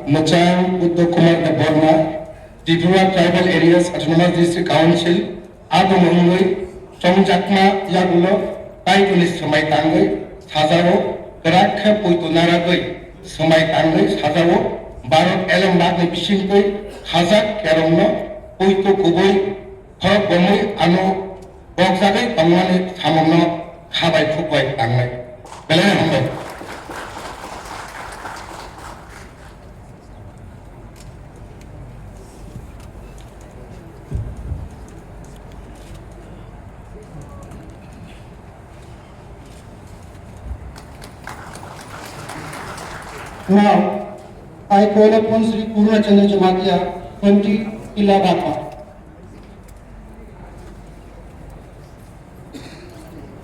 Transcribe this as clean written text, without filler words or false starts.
Machang Uddhav Kumar Burma, Tripura Tribal Areas Autonomous District Council, Ado Mungui, Chongjakma Yagulo, Taitunis Samai Tangai, Hazaro, Karakha Puitunaragui, Samai Tangai, Hazaro, Barot Elam Bagni Bishinkui, Hazak Keromno, Puitu Kubui, Korok Gomui, Ano, Bogzagai, Tangwani, Hamono, Habai Kubai Tangai. Belay Now, I call upon Sri Purna Chandra Jamatia, 20 Ilabata.